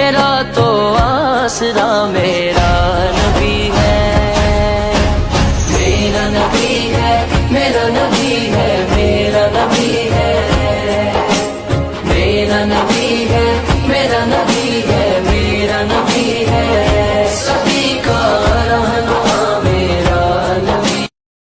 मेरा तो आसरा मेरा नबी है। मेरा नबी है, मेरा नबी है, मेरा नबी है। मेरा नबी है, मेरा नबी है, मेरा नबी है।